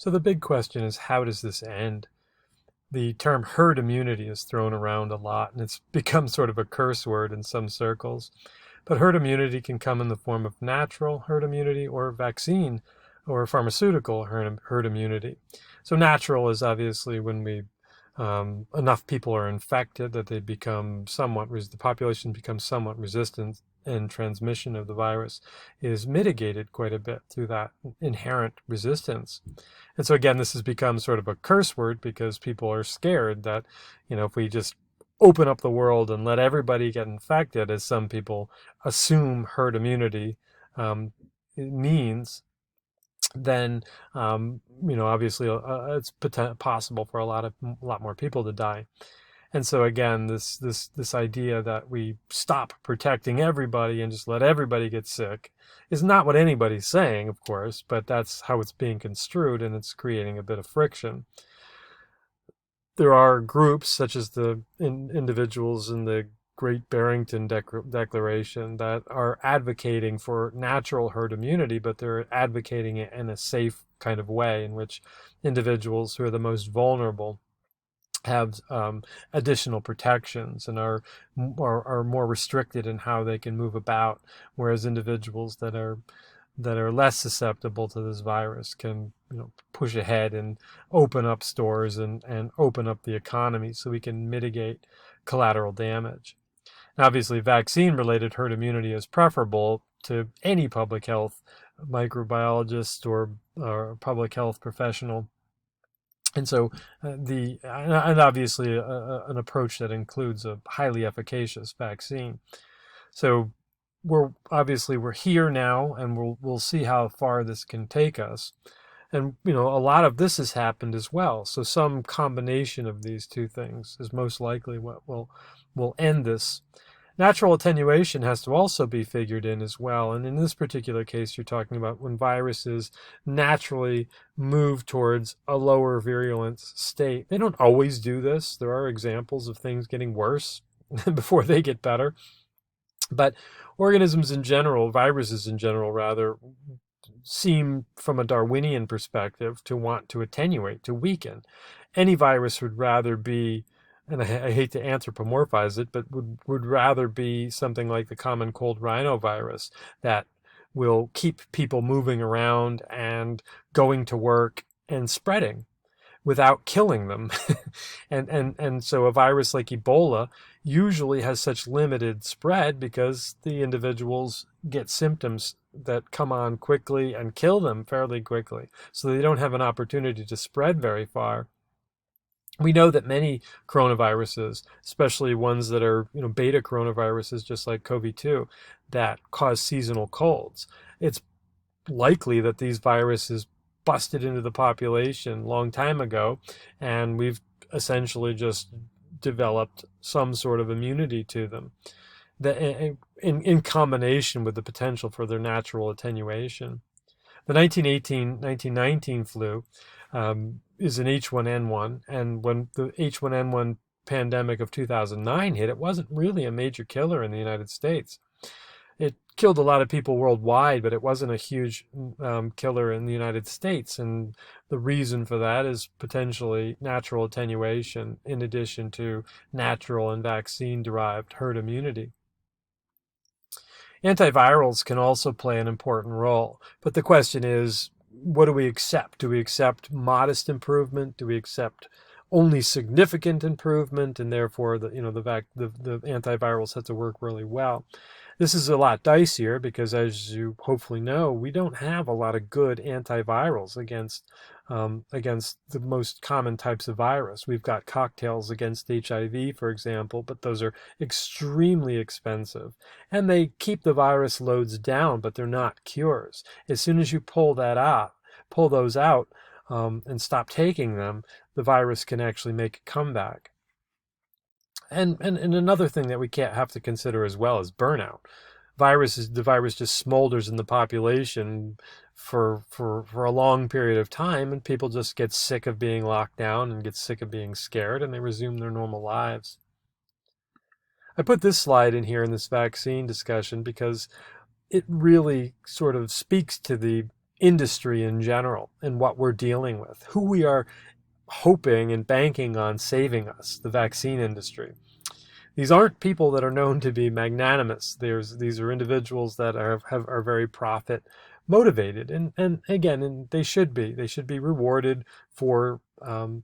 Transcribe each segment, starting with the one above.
So the big question is, how does this end? The term herd immunity is thrown around a lot, and it's become sort of a curse word in some circles. But herd immunity can come in the form of natural herd immunity or vaccine or pharmaceutical herd immunity. So natural is obviously when enough people are infected that they become the population becomes somewhat resistant, and transmission of the virus is mitigated quite a bit through that inherent resistance. And so again, this has become sort of a curse word because people are scared that, if we just open up the world and let everybody get infected, as some people assume herd immunity it means, then obviously it's possible for a lot more people to die. And so again, this idea that we stop protecting everybody and just let everybody get sick is not what anybody's saying, of course, but that's how it's being construed, and it's creating a bit of friction. There are groups such as the individuals in the Great Barrington Declaration that are advocating for natural herd immunity, but they're advocating it in a safe kind of way in which individuals who are the most vulnerable have additional protections and are more restricted in how they can move about, whereas individuals that are less susceptible to this virus can push ahead and open up stores and open up the economy so we can mitigate collateral damage. Now, obviously, vaccine-related herd immunity is preferable to any public health microbiologist or public health professional. And so and obviously an approach that includes a highly efficacious vaccine. So we're here now, and we'll see how far this can take us. And a lot of this has happened as well. So some combination of these two things is most likely what will end this. Natural attenuation has to also be figured in as well. And in this particular case, you're talking about when viruses naturally move towards a lower virulence state. They don't always do this. There are examples of things getting worse before they get better. But organisms in general, viruses in general rather, seem from a Darwinian perspective to want to attenuate, to weaken. Any virus would rather be, and I hate to anthropomorphize it, but would rather be something like the common cold rhinovirus that will keep people moving around and going to work and spreading without killing them. and so a virus like Ebola usually has such limited spread because the individuals get symptoms that come on quickly and kill them fairly quickly. So they don't have an opportunity to spread very far. We know that many coronaviruses, especially ones that are beta coronaviruses, just like COVID-2, that cause seasonal colds, it's likely that these viruses busted into the population a long time ago, and we've essentially just developed some sort of immunity to them in combination with the potential for their natural attenuation. The 1918-1919 flu is an H1N1, and when the H1N1 pandemic of 2009 hit, it wasn't really a major killer in the United States. It killed a lot of people worldwide, but it wasn't a huge killer in the United States. And the reason for that is potentially natural attenuation in addition to natural and vaccine-derived herd immunity. Antivirals can also play an important role, but the question is, what do we accept? Do we accept modest improvement? Do we accept only significant improvement, and therefore the antivirals have to work really well? This is a lot dicier because, as you hopefully know, we don't have a lot of good antivirals against the most common types of virus. We've got cocktails against HIV, for example, but those are extremely expensive, and they keep the virus loads down, but they're not cures. As soon as you pull those out, and stop taking them, the virus can actually make a comeback. And another thing that we can't have to consider as well is burnout. The virus just smolders in the population for a long period of time, and people just get sick of being locked down and get sick of being scared, and they resume their normal lives. I put this slide in here in this vaccine discussion because it really sort of speaks to the industry in general and what we're dealing with, who we are hoping and banking on saving us, the vaccine industry. These aren't people that are known to be magnanimous. These are individuals that are very profit motivated, and again, and they should be. They should be rewarded for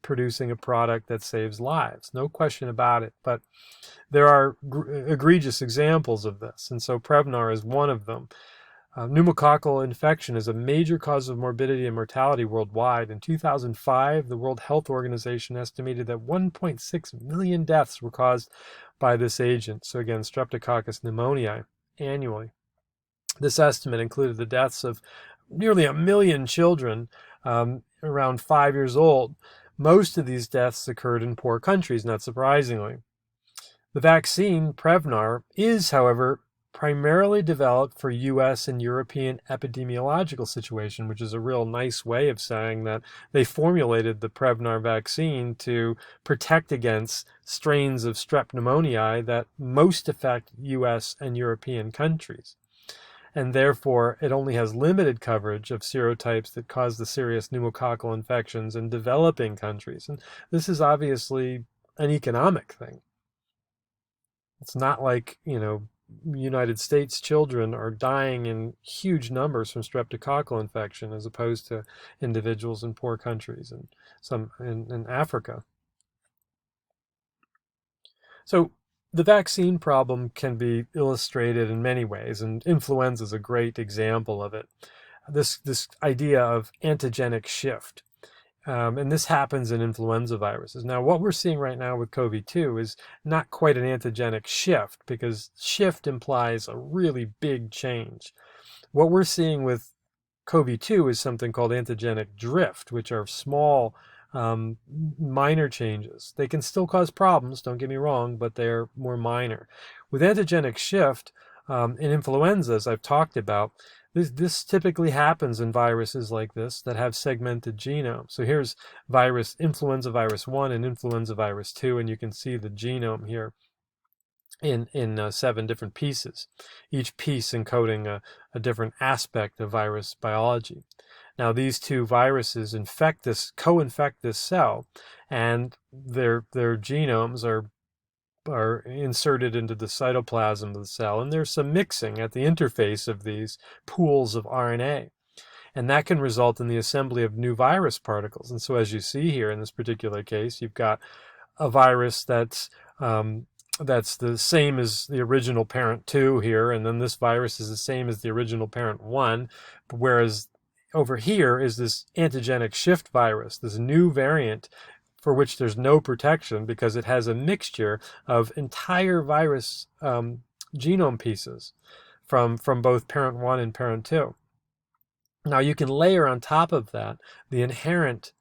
producing a product that saves lives, no question about it. But there are egregious examples of this, and so Prevnar is one of them. Pneumococcal infection is a major cause of morbidity and mortality worldwide. In 2005, the World Health Organization estimated that 1.6 million deaths were caused by this agent. So again, Streptococcus pneumoniae annually. This estimate included the deaths of nearly 1 million children around 5 years old. Most of these deaths occurred in poor countries, not surprisingly. The vaccine, Prevnar, is, however, primarily developed for U.S. and European epidemiological situation, which is a real nice way of saying that they formulated the Prevnar vaccine to protect against strains of strep pneumoniae that most affect U.S. and European countries. And therefore, it only has limited coverage of serotypes that cause the serious pneumococcal infections in developing countries. And this is obviously an economic thing. It's not like, United States children are dying in huge numbers from streptococcal infection as opposed to individuals in poor countries and some in Africa. So the vaccine problem can be illustrated in many ways, and influenza is a great example of it. This idea of antigenic shift. And this happens in influenza viruses. Now, what we're seeing right now with COVID-2 is not quite an antigenic shift, because shift implies a really big change. What we're seeing with COVID-2 is something called antigenic drift, which are small, minor changes. They can still cause problems, don't get me wrong, but they're more minor. With antigenic shift, in influenza, as I've talked about, this typically happens in viruses like this that have segmented genomes. So here's influenza virus 1 and influenza virus 2, and you can see the genome here in 7 different pieces, each piece encoding a different aspect of virus biology. Now these two viruses co-infect this cell, and their genomes are inserted into the cytoplasm of the cell, and there's some mixing at the interface of these pools of RNA, and that can result in the assembly of new virus particles. And so as you see here in this particular case, you've got a virus that's the same as the original parent 2 here, and then this virus is the same as the original parent 1, whereas over here is this antigenic shift virus, this new variant for which there's no protection because it has a mixture of entire virus genome pieces from both parent 1 and parent 2. Now you can layer on top of that the inherent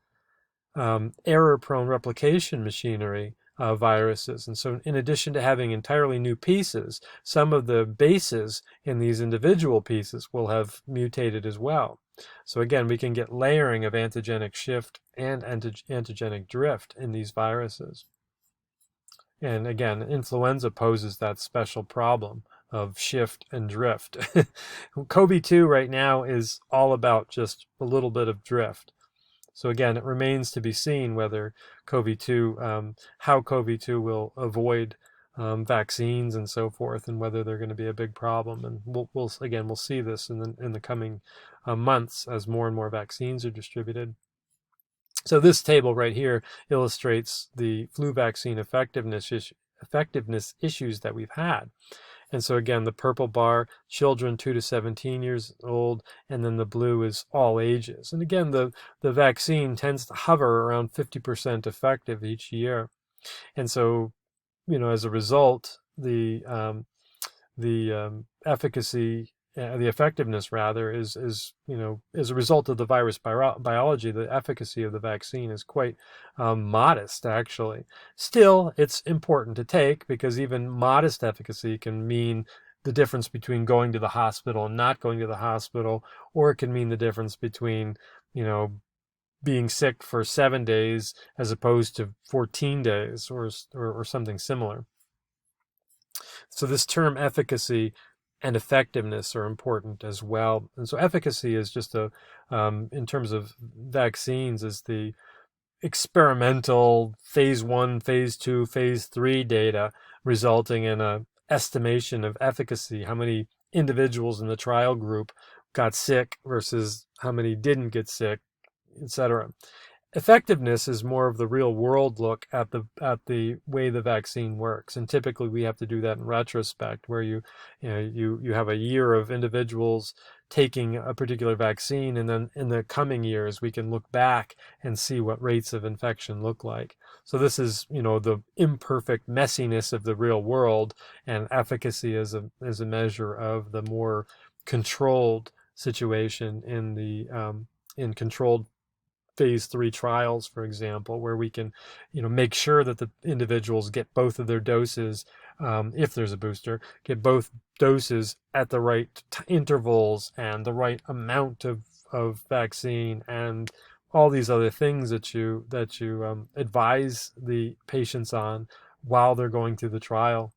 error-prone replication machinery of viruses. And so in addition to having entirely new pieces, some of the bases in these individual pieces will have mutated as well. So again, we can get layering of antigenic shift and antigenic drift in these viruses. And again, influenza poses that special problem of shift and drift. COVID-2 right now is all about just a little bit of drift. So again, it remains to be seen whether COVID-2, how COVID-2 will avoid vaccines and so forth, and whether they're going to be a big problem. And we'll see this in the coming months as more and more vaccines are distributed. So this table right here illustrates the flu vaccine effectiveness issues that we've had. And so again, the purple bar, children 2 to 17 years old, and then the blue is all ages. And again, the vaccine tends to hover around 50% effective each year. And so, as a result, the efficacy, the effectiveness rather, is as a result of the virus biology, the efficacy of the vaccine is quite modest, actually. Still, it's important to take, because even modest efficacy can mean the difference between going to the hospital and not going to the hospital, or it can mean the difference between, being sick for 7 days as opposed to 14 days or something similar. So this term efficacy and effectiveness are important as well. And so efficacy is just in terms of vaccines, is the experimental phase 1, phase 2, phase 3 data resulting in a estimation of efficacy, how many individuals in the trial group got sick versus how many didn't get sick, etc. Effectiveness is more of the real world look at the way the vaccine works, and typically we have to do that in retrospect, where you have a year of individuals taking a particular vaccine, and then in the coming years we can look back and see what rates of infection look like. So this is the imperfect messiness of the real world, and efficacy is a measure of the more controlled situation in controlled phase 3 trials, for example, where we can, make sure that the individuals get both of their doses, if there's a booster, get both doses at the right intervals and the right amount of vaccine, and all these other things that you advise the patients on while they're going through the trial.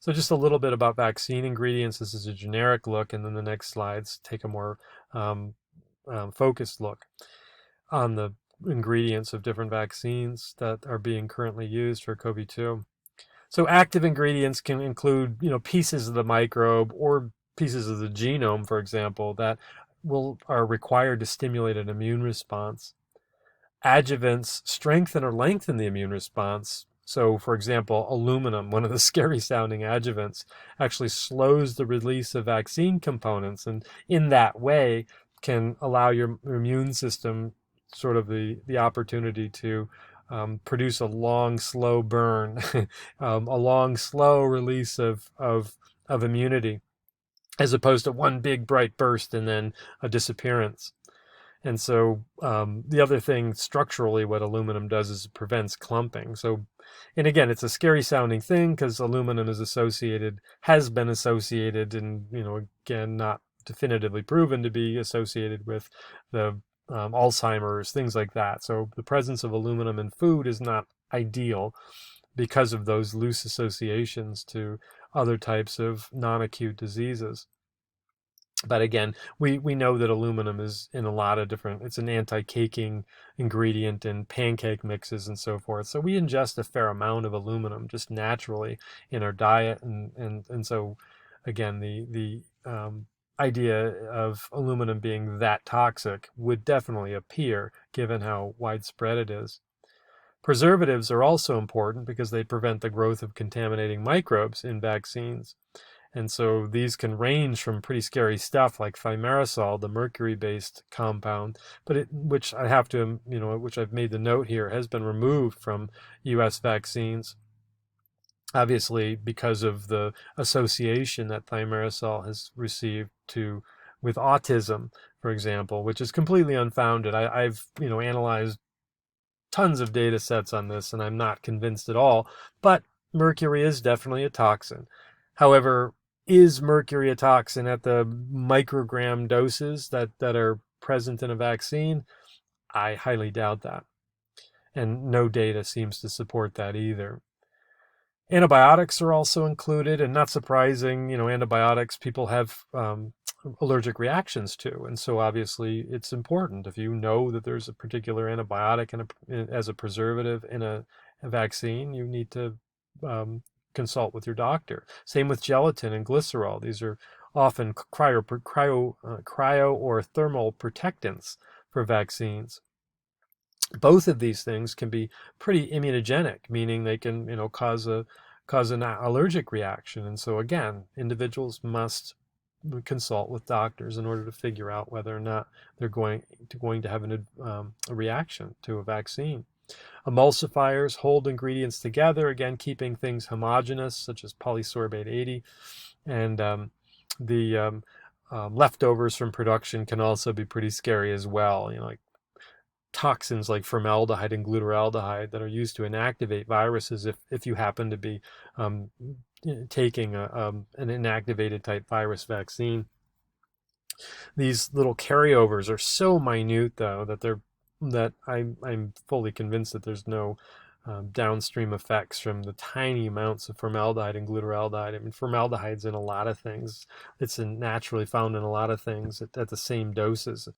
So just a little bit about vaccine ingredients. This is a generic look, and then the next slides take a more focused look on the ingredients of different vaccines that are being currently used for COVID-2. So active ingredients can include, pieces of the microbe or pieces of the genome, for example, that are required to stimulate an immune response. Adjuvants strengthen or lengthen the immune response. So, for example, aluminum, one of the scary sounding adjuvants, actually slows the release of vaccine components, and in that way can allow your immune system sort of the opportunity to produce a long, slow burn, a long, slow release of immunity, as opposed to one big bright burst and then a disappearance. And so the other thing structurally, what aluminum does is it prevents clumping. So, and again, it's a scary sounding thing because aluminum has been associated, and again, not definitively proven to be associated with the Alzheimer's, things like that. So the presence of aluminum in food is not ideal because of those loose associations to other types of non-acute diseases. But again, we know that aluminum is in a lot of different, it's an anti-caking ingredient in pancake mixes and so forth. So we ingest a fair amount of aluminum just naturally in our diet. And so again, the idea of aluminum being that toxic would definitely appear given how widespread it is. Preservatives are also important because they prevent the growth of contaminating microbes in vaccines. And so these can range from pretty scary stuff like thimerosal, the mercury-based compound, which I've made the note here, has been removed from U.S. vaccines, obviously because of the association that thimerosal has received with autism, for example, which is completely unfounded. I've analyzed tons of data sets on this, and I'm not convinced at all, but mercury is definitely a toxin. However, is mercury a toxin at the microgram doses that are present in a vaccine? I highly doubt that. And no data seems to support that either. Antibiotics are also included, and not surprising, antibiotics people have allergic reactions to. And so obviously it's important, if you know that there's a particular antibiotic as a preservative in a vaccine, you need to consult with your doctor. Same with gelatin and glycerol. These are often cryo or thermal protectants for vaccines. Both of these things can be pretty immunogenic, meaning they can cause an allergic reaction. And so again, individuals must consult with doctors in order to figure out whether or not they're going to have a reaction to a vaccine. Emulsifiers hold ingredients together, again, keeping things homogeneous, such as polysorbate 80. And the leftovers from production can also be pretty scary as well, like toxins like formaldehyde and glutaraldehyde that are used to inactivate viruses if you happen to be taking an inactivated type virus vaccine. These little carryovers are so minute, though, that I'm fully convinced that there's no downstream effects from the tiny amounts of formaldehyde and glutaraldehyde. I mean, formaldehyde's in a lot of things. It's naturally found in a lot of things at the same doses.